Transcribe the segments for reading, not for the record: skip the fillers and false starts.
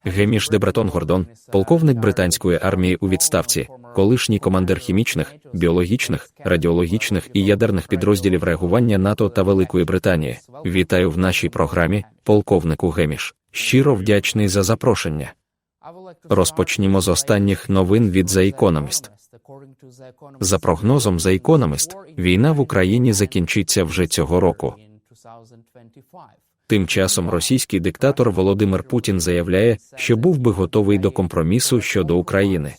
Геміш де Бретон-Гордон, полковник британської армії у відставці, колишній командир хімічних, біологічних, радіологічних і ядерних підрозділів реагування НАТО та Великої Британії. Вітаю в нашій програмі, полковнику Геміш. Щиро вдячний за запрошення. Розпочнімо з останніх новин від The Economist. За прогнозом The Economist, війна в Україні закінчиться вже цього року. Тим часом російський диктатор Володимир Путін заявляє, що був би готовий до компромісу щодо України.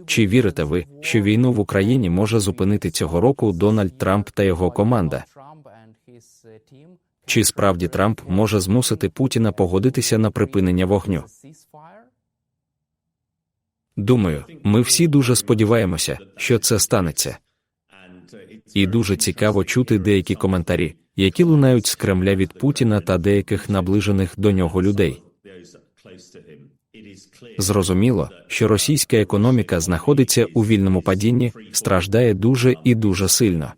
Чи вірите ви, що війну в Україні може зупинити цього року Дональд Трамп та його команда? Чи справді Трамп може змусити Путіна погодитися на припинення вогню? Думаю, ми всі дуже сподіваємося, що це станеться. І дуже цікаво чути деякі коментарі, які лунають з Кремля від Путіна та деяких наближених до нього людей. Зрозуміло, що російська економіка знаходиться у вільному падінні, страждає дуже і дуже сильно.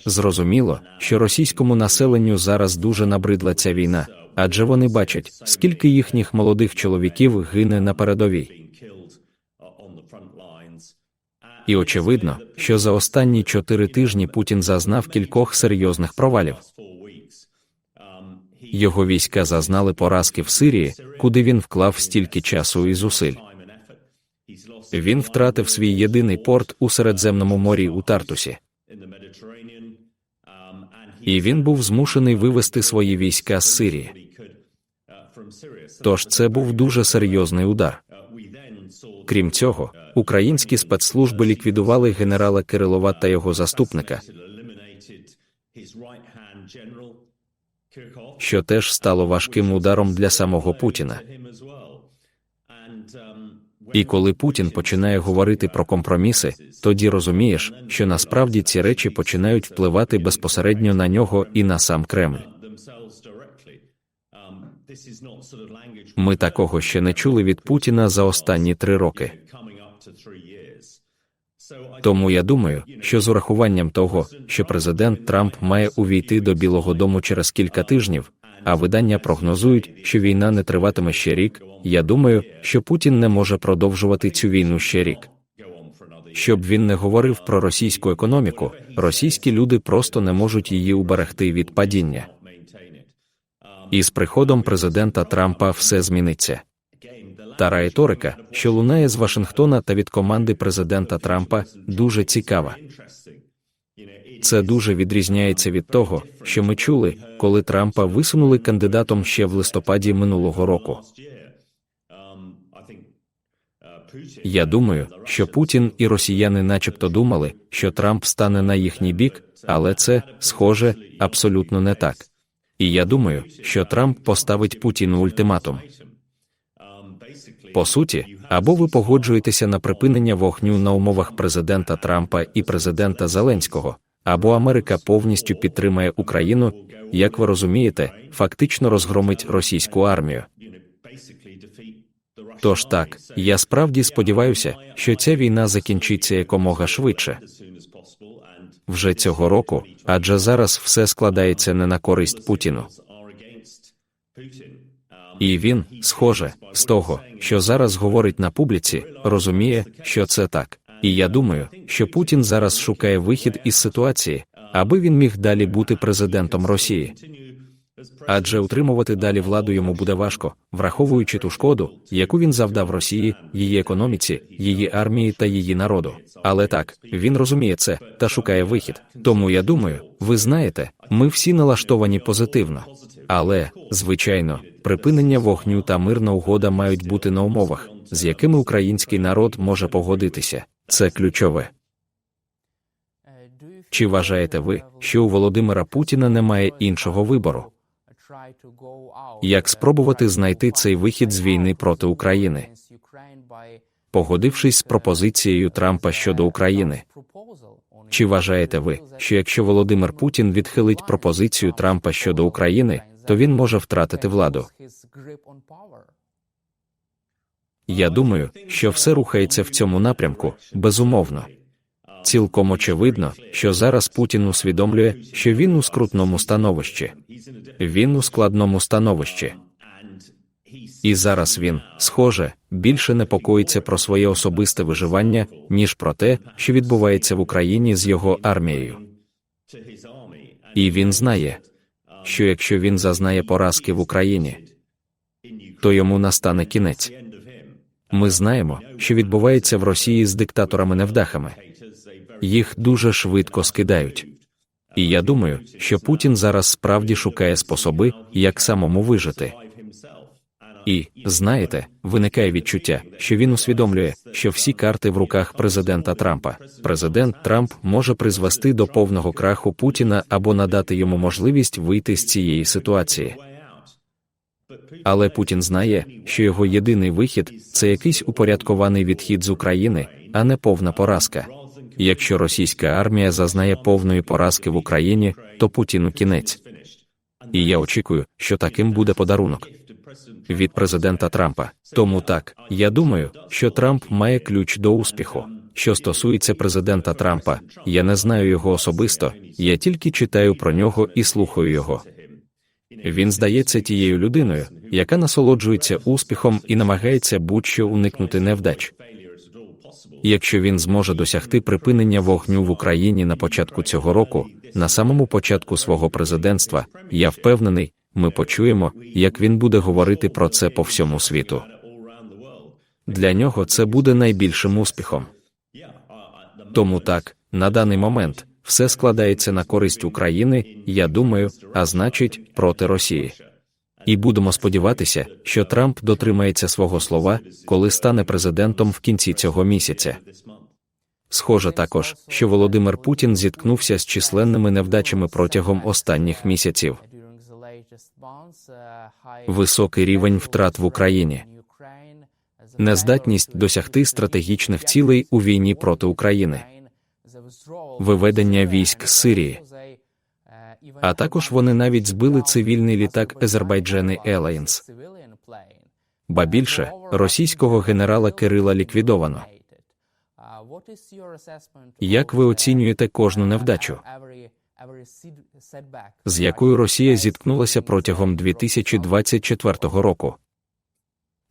Зрозуміло, що російському населенню зараз дуже набридла ця війна, адже вони бачать, скільки їхніх молодих чоловіків гине на передовій. І очевидно, що за останні 4 тижні Путін зазнав кількох серйозних провалів. Його війська зазнали поразки в Сирії, куди він вклав стільки часу і зусиль. Він втратив свій єдиний порт у Середземному морі у Тартусі. І він був змушений вивести свої війська з Сирії. Тож це був дуже серйозний удар. Крім цього, українські спецслужби ліквідували генерала Кирилова та його заступника, що теж стало важким ударом для самого Путіна. І коли Путін починає говорити про компроміси, тоді розумієш, що насправді ці речі починають впливати безпосередньо на нього і на сам Кремль. Ми такого ще не чули від Путіна за останні 3 роки. Тому я думаю, що з урахуванням того, що президент Трамп має увійти до Білого дому через кілька тижнів, а видання прогнозують, що війна не триватиме ще рік, я думаю, що Путін не може продовжувати цю війну ще рік. Щоб він не говорив про російську економіку, російські люди просто не можуть її уберегти від падіння. І з приходом президента Трампа все зміниться. Та риторика, що лунає з Вашингтона та від команди президента Трампа, дуже цікава. Це дуже відрізняється від того, що ми чули, коли Трампа висунули кандидатом ще в листопаді минулого року. Я думаю, що Путін і росіяни начебто думали, що Трамп стане на їхній бік, але це, схоже, абсолютно не так. І я думаю, що Трамп поставить Путіну ультиматум. По суті, або ви погоджуєтеся на припинення вогню на умовах президента Трампа і президента Зеленського, або Америка повністю підтримає Україну, як ви розумієте, фактично розгромить російську армію. Тож так, я справді сподіваюся, що ця війна закінчиться якомога швидше. Вже цього року, адже зараз все складається не на користь Путіну. І він, схоже, з того, що зараз говорить на публіці, розуміє, що це так. І я думаю, що Путін зараз шукає вихід із ситуації, аби він міг далі бути президентом Росії. Адже утримувати далі владу йому буде важко, враховуючи ту шкоду, яку він завдав Росії, її економіці, її армії та її народу. Але так, він розуміє це та шукає вихід. Тому я думаю, ви знаєте, ми всі налаштовані позитивно. Але, звичайно, припинення вогню та мирна угода мають бути на умовах, з якими український народ може погодитися. Це ключове. Чи вважаєте ви, що у Володимира Путіна немає іншого вибору? Як спробувати знайти цей вихід з війни проти України? Погодившись з пропозицією Трампа щодо України. Чи вважаєте ви, що якщо Володимир Путін відхилить пропозицію Трампа щодо України, то він може втратити владу? Я думаю, що все рухається в цьому напрямку, безумовно. Цілком очевидно, що зараз Путін усвідомлює, що він у скрутному становищі. Він у складному становищі. І зараз він, схоже, більше непокоїться про своє особисте виживання, ніж про те, що відбувається в Україні з його армією. І він знає, що якщо він зазнає поразки в Україні, то йому настане кінець. Ми знаємо, що відбувається в Росії з диктаторами-невдахами. Їх дуже швидко скидають. І я думаю, що Путін зараз справді шукає способи, як самому вижити. І, знаєте, виникає відчуття, що він усвідомлює, що всі карти в руках президента Трампа. Президент Трамп може призвести до повного краху Путіна або надати йому можливість вийти з цієї ситуації. Але Путін знає, що його єдиний вихід – це якийсь упорядкований відхід з України, а не повна поразка. Якщо російська армія зазнає повної поразки в Україні, то Путіну кінець. І я очікую, що таким буде подарунок від президента Трампа. Тому так, я думаю, що Трамп має ключ до успіху. Що стосується президента Трампа, я не знаю його особисто, я тільки читаю про нього і слухаю його. Він здається тією людиною, яка насолоджується успіхом і намагається будь-що уникнути невдач. Якщо він зможе досягти припинення вогню в Україні на початку цього року, на самому початку свого президентства, я впевнений, ми почуємо, як він буде говорити про це по всьому світу. Для нього це буде найбільшим успіхом. Тому так, на даний момент, все складається на користь України, я думаю, а значить, проти Росії. І будемо сподіватися, що Трамп дотримається свого слова, коли стане президентом в кінці цього місяця. Схоже також, що Володимир Путін зіткнувся з численними невдачами протягом останніх місяців. Високий рівень втрат в Україні. Нездатність досягти стратегічних цілей у війні проти України. Виведення військ з Сирії. А також вони навіть збили цивільний літак Азербайджани Airlines. Ба більше, російського генерала Кирила ліквідовано. Як ви оцінюєте кожну невдачу, з якою Росія зіткнулася протягом 2024 року?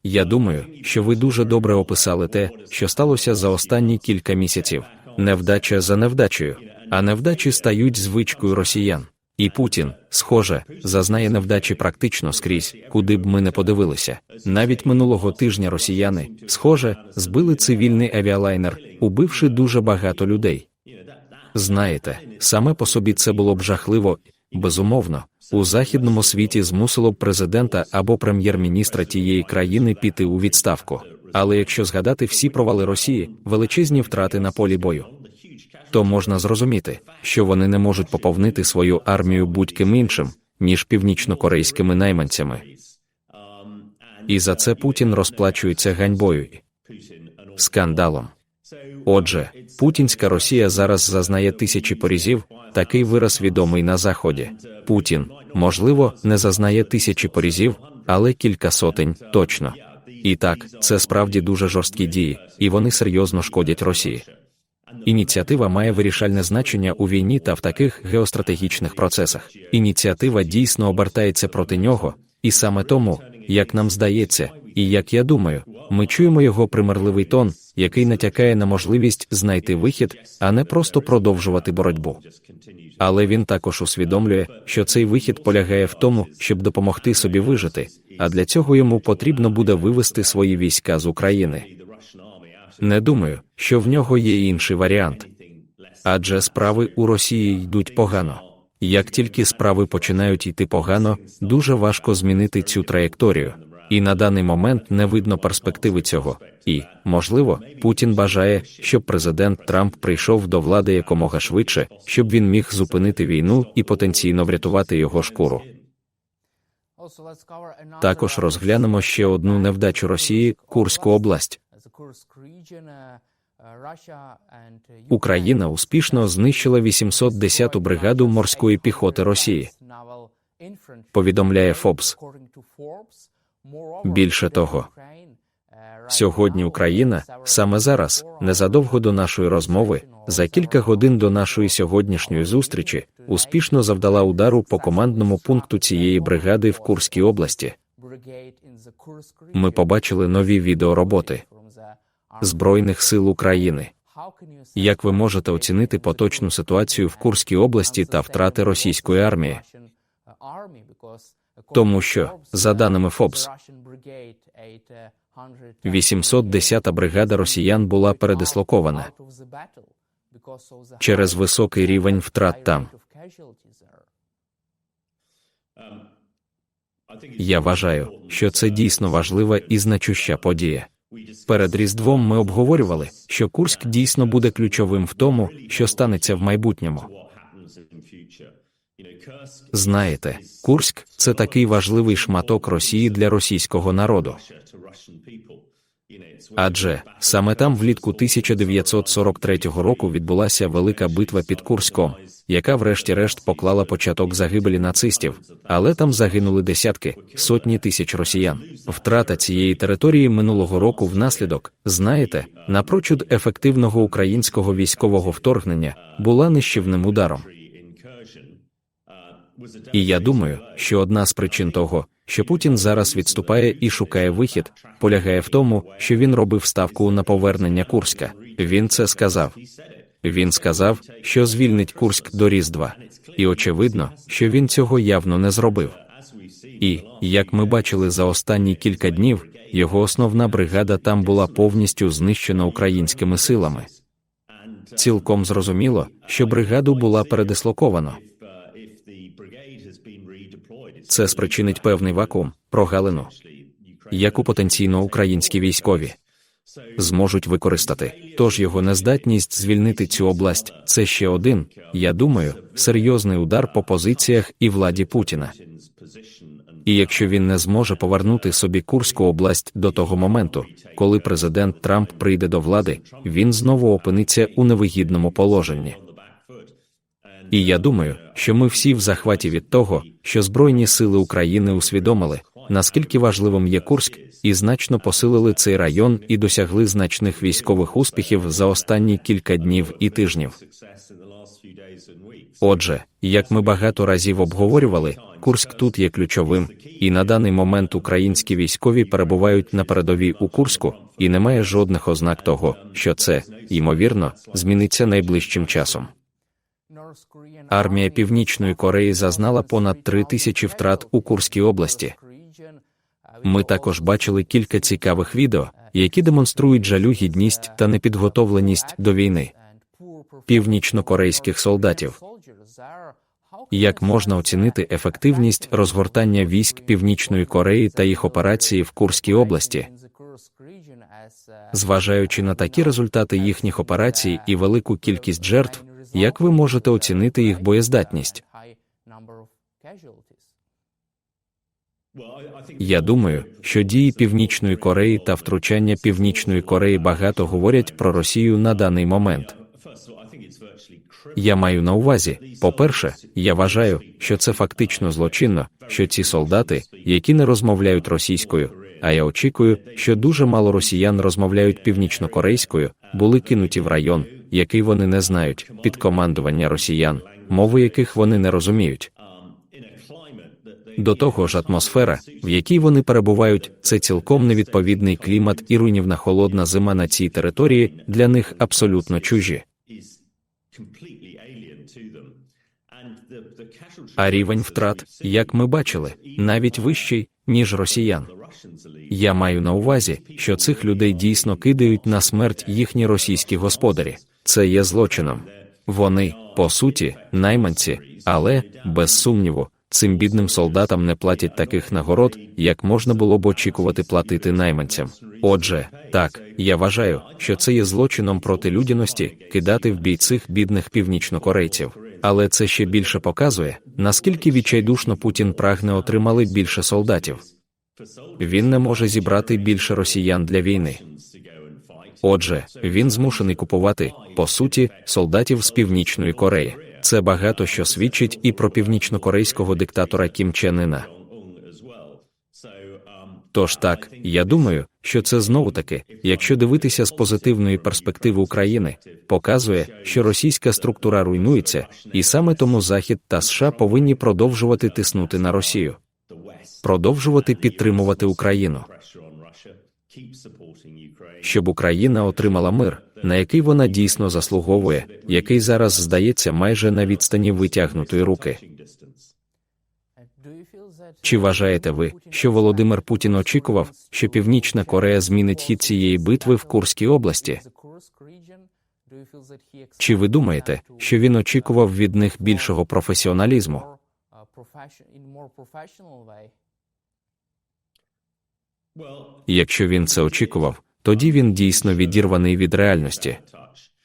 Я думаю, що ви дуже добре описали те, що сталося за останні кілька місяців. Невдача за невдачею, а невдачі стають звичкою росіян. І Путін, схоже, зазнає невдачі практично скрізь, куди б ми не подивилися. Навіть минулого тижня росіяни, схоже, збили цивільний авіалайнер, убивши дуже багато людей. Знаєте, саме по собі це було б жахливо, безумовно. У західному світі змусило б президента або прем'єр-міністра тієї країни піти у відставку. Але якщо згадати всі провали Росії, величезні втрати на полі бою, то можна зрозуміти, що вони не можуть поповнити свою армію будь-ким іншим, ніж північнокорейськими найманцями. І за це Путін розплачується ганьбою і скандалом. Отже, путінська Росія зараз зазнає тисячі порізів, такий вираз відомий на Заході. Путін, можливо, не зазнає тисячі порізів, але кілька сотень, точно. І так, це справді дуже жорсткі дії, і вони серйозно шкодять Росії. Ініціатива має вирішальне значення у війні та в таких геостратегічних процесах. Ініціатива дійсно обертається проти нього, і саме тому, як нам здається, і як я думаю, ми чуємо його примирливий тон, який натякає на можливість знайти вихід, а не просто продовжувати боротьбу. Але він також усвідомлює, що цей вихід полягає в тому, щоб допомогти собі вижити, а для цього йому потрібно буде вивести свої війська з України. Не думаю, що в нього є інший варіант. Адже справи у Росії йдуть погано. Як тільки справи починають йти погано, дуже важко змінити цю траєкторію. І на даний момент не видно перспективи цього. І, можливо, Путін бажає, щоб президент Трамп прийшов до влади якомога швидше, щоб він міг зупинити війну і потенційно врятувати його шкуру. Також розглянемо ще одну невдачу Росії – Курську область. Україна успішно знищила 810-ту бригаду морської піхоти Росії, повідомляє Forbes. Більше того, Сьогодні Україна, саме зараз, незадовго до нашої розмови, за кілька годин до нашої сьогоднішньої зустрічі, успішно завдала удару по командному пункту цієї бригади в Курській області. Ми побачили нові відеороботи Збройних сил України. Як ви можете оцінити поточну ситуацію в Курській області та втрати російської армії? Тому що, за даними ФОБС, 810-та бригада росіян була передислокована через високий рівень втрат там. Я вважаю, що це дійсно важлива і значуща подія. Перед Різдвом ми обговорювали, що Курськ дійсно буде ключовим в тому, що станеться в майбутньому. Знаєте, Курськ – це такий важливий шматок Росії для російського народу. Адже саме там влітку 1943 року відбулася велика битва під Курськом, яка врешті-решт поклала початок загибелі нацистів, але там загинули десятки, сотні тисяч росіян. Втрата цієї території минулого року внаслідок, знаєте, напрочуд ефективного українського військового вторгнення була нищівним ударом. І я думаю, що одна з причин того, що Путін зараз відступає і шукає вихід, полягає в тому, що він робив ставку на повернення Курська. Він це сказав. Він сказав, що звільнить Курськ до Різдва. І очевидно, що він цього явно не зробив. І, як ми бачили за останні кілька днів, його основна бригада там була повністю знищена українськими силами. Цілком зрозуміло, що бригаду була передислоковано. Це спричинить певний вакуум, прогалину, яку потенційно українські військові зможуть використати. Тож його нездатність звільнити цю область – це ще один, я думаю, серйозний удар по позиціях і владі Путіна. І якщо він не зможе повернути собі Курську область до того моменту, коли президент Трамп прийде до влади, він знову опиниться у невигідному положенні. І я думаю, що ми всі в захваті від того, що Збройні сили України усвідомили, наскільки важливим є Курськ, і значно посилили цей район і досягли значних військових успіхів за останні кілька днів і тижнів. Отже, як ми багато разів обговорювали, Курськ тут є ключовим, і на даний момент українські військові перебувають на передовій у Курську, і немає жодних ознак того, що це, ймовірно, зміниться найближчим часом. Армія Північної Кореї зазнала понад 3000 втрат у Курській області. Ми також бачили кілька цікавих відео, які демонструють жалюгідність та непідготовленість до війни північнокорейських солдатів. Як можна оцінити ефективність розгортання військ Північної Кореї та їх операції в Курській області? Зважаючи на такі результати їхніх операцій і велику кількість жертв, як ви можете оцінити їх боєздатність? Я думаю, що дії Північної Кореї та втручання Північної Кореї багато говорять про Росію на даний момент. Я маю на увазі, по-перше, я вважаю, що це фактично злочинно, що ці солдати, які не розмовляють російською, а я очікую, що дуже мало росіян розмовляють північнокорейською, були кинуті в район, який вони не знають, під командування росіян, мови яких вони не розуміють. До того ж атмосфера, в якій вони перебувають, це цілком невідповідний клімат і руйнівна холодна зима на цій території для них абсолютно чужі. А рівень втрат, як ми бачили, навіть вищий, ніж росіян. Я маю на увазі, що цих людей дійсно кидають на смерть їхні російські господарі. Це є злочином. Вони, по суті, найманці, але, без сумніву, цим бідним солдатам не платять таких нагород, як можна було б очікувати платити найманцям. Отже, так, я вважаю, що це є злочином проти людяності кидати в бій цих бідних північнокорейців. Але це ще більше показує, наскільки відчайдушно Путін прагне отримати більше солдатів. Він не може зібрати більше росіян для війни. Отже, він змушений купувати, по суті, солдатів з Північної Кореї. Це багато що свідчить і про північнокорейського диктатора Кім Чен Іна. Тож так, я думаю, що це знову-таки, якщо дивитися з позитивної перспективи України, показує, що російська структура руйнується, і саме тому Захід та США повинні продовжувати тиснути на Росію, продовжувати підтримувати Україну, щоб Україна отримала мир, на який вона дійсно заслуговує, який зараз здається майже на відстані витягнутої руки. Чи вважаєте ви, що Володимир Путін очікував, що Північна Корея змінить хід цієї битви в Курській області? Чи ви думаєте, що він очікував від них більшого професіоналізму? Якщо він це очікував, тоді він дійсно відірваний від реальності.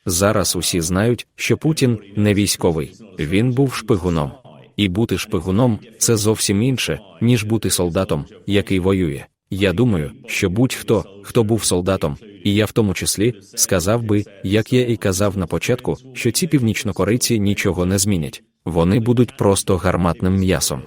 Зараз усі знають, що Путін не військовий, він був шпигуном. І бути шпигуном – це зовсім інше, ніж бути солдатом, який воює. Я думаю, що будь-хто, хто був солдатом, і я в тому числі, сказав би, як я і казав на початку, що ці північнокорейці нічого не змінять. Вони будуть просто гарматним м'ясом.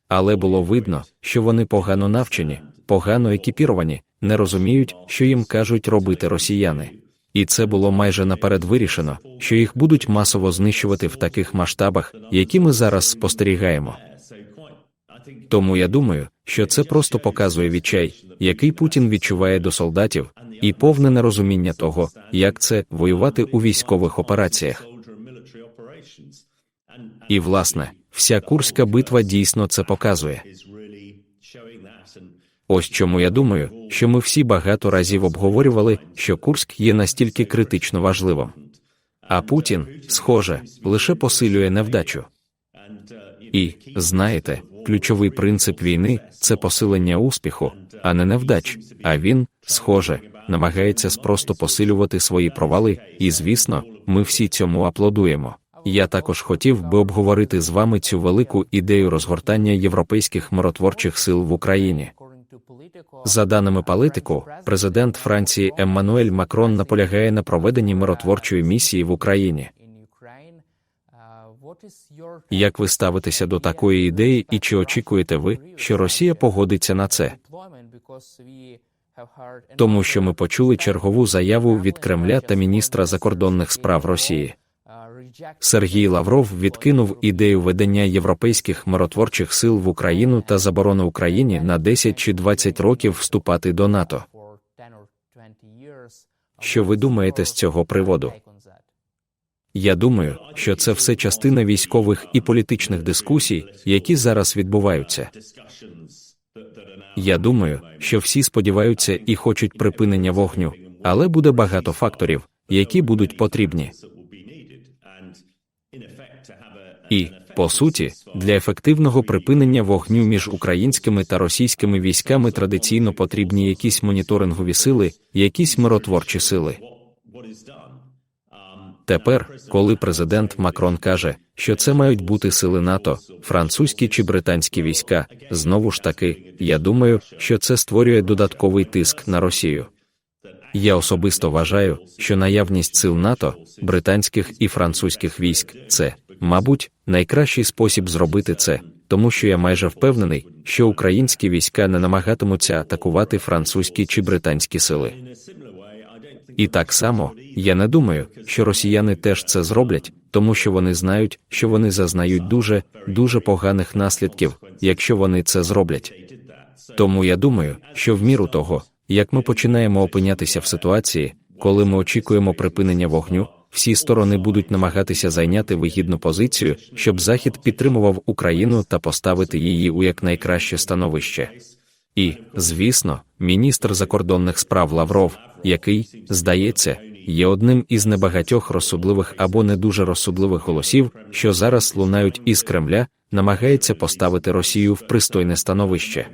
Але було видно, що вони погано навчені, погано екіпіровані, не розуміють, що їм кажуть робити росіяни. І це було майже наперед вирішено, що їх будуть масово знищувати в таких масштабах, які ми зараз спостерігаємо. Тому я думаю, що це просто показує відчай, який Путін відчуває до солдатів, і повне нерозуміння того, як це – воювати у військових операціях. І, власне, вся Курська битва дійсно це показує. Ось чому я думаю, що ми всі багато разів обговорювали, що Курськ є настільки критично важливим. А Путін, схоже, лише посилює невдачу. І, знаєте, ключовий принцип війни – це посилення успіху, а не невдач. А він, схоже, намагається спросто посилювати свої провали, і, звісно, ми всі цьому аплодуємо. Я також хотів би обговорити з вами цю велику ідею розгортання європейських миротворчих сил в Україні. За даними Політико, президент Франції Еммануель Макрон наполягає на проведенні миротворчої місії в Україні. Як ви ставитеся до такої ідеї і чи очікуєте ви, що Росія погодиться на це? Тому що ми почули чергову заяву від Кремля та міністра закордонних справ Росії. Сергій Лавров відкинув ідею ведення європейських миротворчих сил в Україну та заборону Україні на 10 чи 20 років вступати до НАТО. Що ви думаєте з цього приводу? Я думаю, що це все частина військових і політичних дискусій, які зараз відбуваються. Я думаю, що всі сподіваються і хочуть припинення вогню, але буде багато факторів, які будуть потрібні. І, по суті, для ефективного припинення вогню між українськими та російськими військами традиційно потрібні якісь моніторингові сили, якісь миротворчі сили. Тепер, коли президент Макрон каже, що це мають бути сили НАТО, французькі чи британські війська, знову ж таки, я думаю, що це створює додатковий тиск на Росію. Я особисто вважаю, що наявність сил НАТО, британських і французьких військ – це, мабуть, найкращий спосіб зробити це, тому що я майже впевнений, що українські війська не намагатимуться атакувати французькі чи британські сили. І так само, я не думаю, що росіяни теж це зроблять, тому що вони знають, що вони зазнають дуже поганих наслідків, якщо вони це зроблять. Тому я думаю, що в міру того, як ми починаємо опинятися в ситуації, коли ми очікуємо припинення вогню, всі сторони будуть намагатися зайняти вигідну позицію, щоб Захід підтримував Україну та поставити її у якнайкраще становище. І, звісно, міністр закордонних справ Лавров, який, здається, є одним із небагатьох розсудливих або не дуже розсудливих голосів, що зараз лунають із Кремля, намагається поставити Росію в пристойне становище.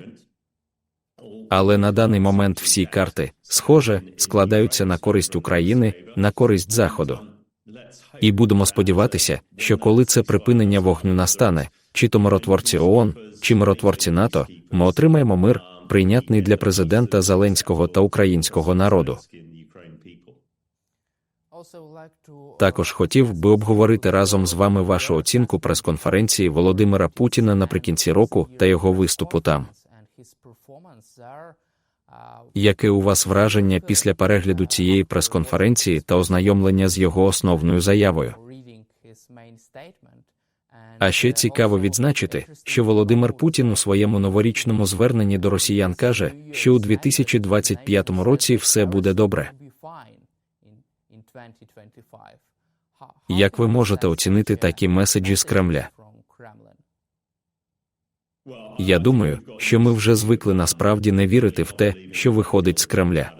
Але на даний момент всі карти, схоже, складаються на користь України, на користь Заходу. І будемо сподіватися, що коли це припинення вогню настане, чи то миротворці ООН, чи миротворці НАТО, ми отримаємо мир, прийнятний для президента Зеленського та українського народу. Також хотів би обговорити разом з вами вашу оцінку прес-конференції Володимира Путіна наприкінці року та його виступу там. Яке у вас враження після перегляду цієї прес-конференції та ознайомлення з його основною заявою? А ще цікаво відзначити, що Володимир Путін у своєму новорічному зверненні до росіян каже, що у 2025 році все буде добре. Як ви можете оцінити такі меседжі з Кремля? Я думаю, що ми вже звикли насправді не вірити в те, що виходить з Кремля.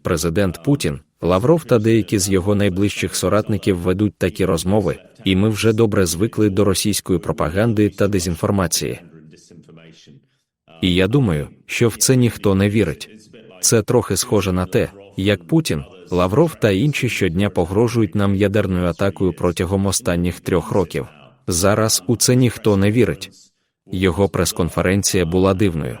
Президент Путін, Лавров та деякі з його найближчих соратників ведуть такі розмови, і ми вже добре звикли до російської пропаганди та дезінформації. І я думаю, що в це ніхто не вірить. Це трохи схоже на те, як Путін, Лавров та інші щодня погрожують нам ядерною атакою протягом останніх 3 років. Зараз у це ніхто не вірить. Його прес-конференція була дивною.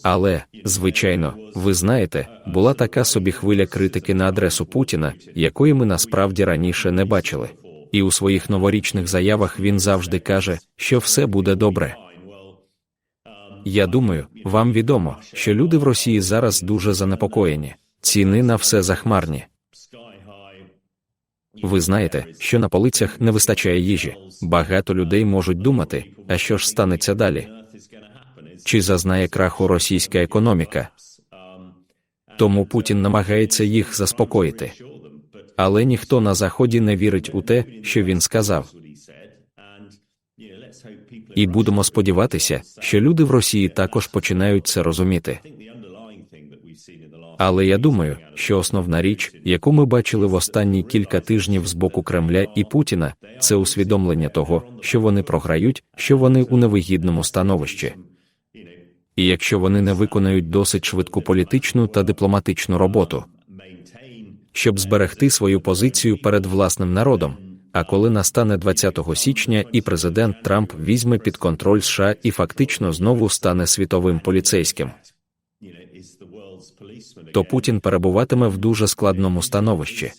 Але, звичайно, ви знаєте, була така собі хвиля критики на адресу Путіна, якої ми насправді раніше не бачили. І у своїх новорічних заявах він завжди каже, що все буде добре. Я думаю, вам відомо, що люди в Росії зараз дуже занепокоєні. Ціни на все захмарні. Ви знаєте, що на полицях не вистачає їжі. Багато людей можуть думати, а що ж станеться далі? Чи зазнає краху російська економіка? Тому Путін намагається їх заспокоїти. Але ніхто на Заході не вірить у те, що він сказав. І будемо сподіватися, що люди в Росії також починають це розуміти. Але я думаю, що основна річ, яку ми бачили в останні кілька тижнів з боку Кремля і Путіна, це усвідомлення того, що вони програють, що вони у невигідному становищі. І якщо вони не виконають досить швидку політичну та дипломатичну роботу, щоб зберегти свою позицію перед власним народом, а коли настане 20 січня і президент Трамп візьме під контроль США і фактично знову стане світовим поліцейським, то Путін перебуватиме в дуже складному становищі.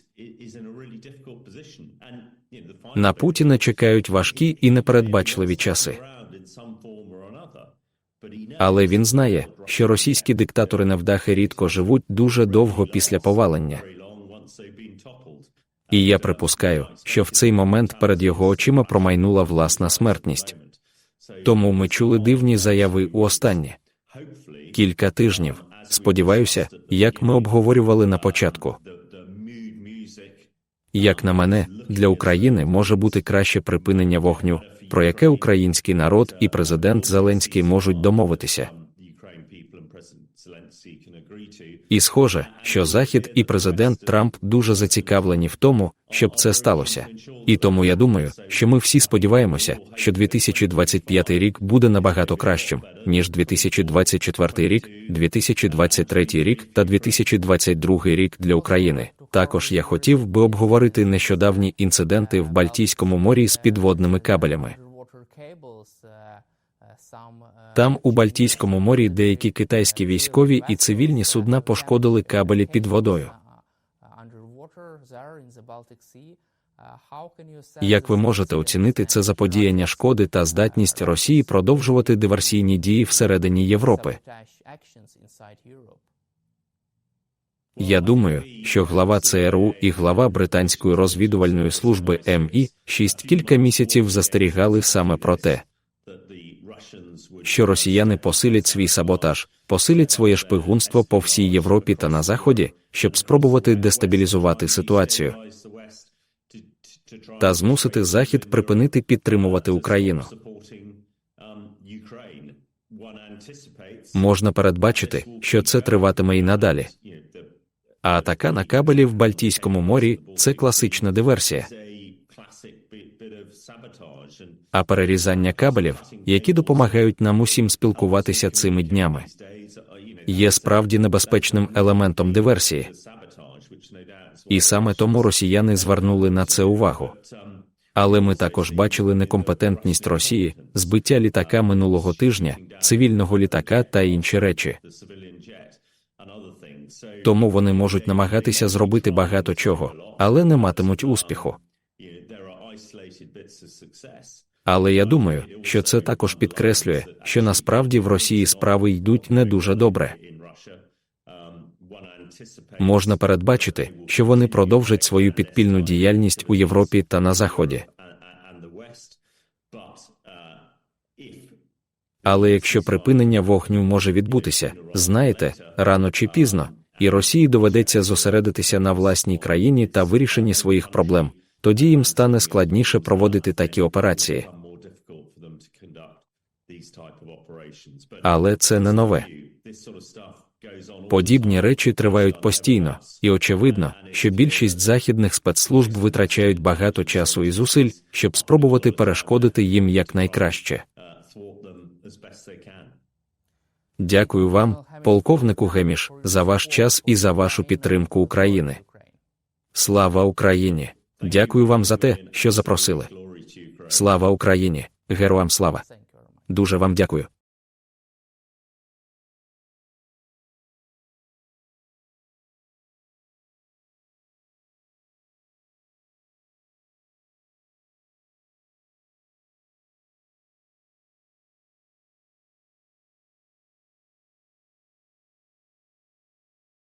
На Путіна чекають важкі і непередбачливі часи. Але він знає, що російські диктатори-невдахи рідко живуть дуже довго після повалення. І я припускаю, що в цей момент перед його очима промайнула власна смертність. Тому ми чули дивні заяви у останні кілька тижнів. Сподіваюся, як ми обговорювали на початку. Як на мене, для України може бути краще припинення вогню, про яке український народ і президент Зеленський можуть домовитися. І схоже, що Захід і президент Трамп дуже зацікавлені в тому, щоб це сталося. І тому я думаю, що ми всі сподіваємося, що 2025 рік буде набагато кращим, ніж 2024 рік, 2023 рік та 2022 рік для України. Також я хотів би обговорити нещодавні інциденти в Балтійському морі з підводними кабелями. Там, у Балтійському морі, деякі китайські військові і цивільні судна пошкодили кабелі під водою. Як ви можете оцінити це заподіяння шкоди та здатність Росії продовжувати диверсійні дії всередині Європи? Я думаю, що глава ЦРУ і глава британської розвідувальної служби MI6 кілька місяців застерігали саме про те, що росіяни посилять свій саботаж, посилять своє шпигунство по всій Європі та на Заході, щоб спробувати дестабілізувати ситуацію та змусити Захід припинити підтримувати Україну. Можна передбачити, що це триватиме і надалі. А атака на кабелі в Балтійському морі – це класична диверсія. А перерізання кабелів, які допомагають нам усім спілкуватися цими днями, є справді небезпечним елементом диверсії. І саме тому росіяни звернули на це увагу. Але ми також бачили некомпетентність Росії, збиття літака минулого тижня, цивільного літака та інші речі. Тому вони можуть намагатися зробити багато чого, але не матимуть успіху. Але я думаю, що це також підкреслює, що насправді в Росії справи йдуть не дуже добре. Можна передбачити, що вони продовжать свою підпільну діяльність у Європі та на Заході. Але якщо припинення вогню може відбутися, знаєте, рано чи пізно, і Росії доведеться зосередитися на власній країні та вирішенні своїх проблем, тоді їм стане складніше проводити такі операції. Але це не нове. Подібні речі тривають постійно, і очевидно, що більшість західних спецслужб витрачають багато часу і зусиль, щоб спробувати перешкодити їм якнайкраще. Дякую вам, полковнику Геміш, за ваш час і за вашу підтримку України. Слава Україні! Дякую вам за те, що запросили. Слава Україні! Героям слава! Дуже вам дякую.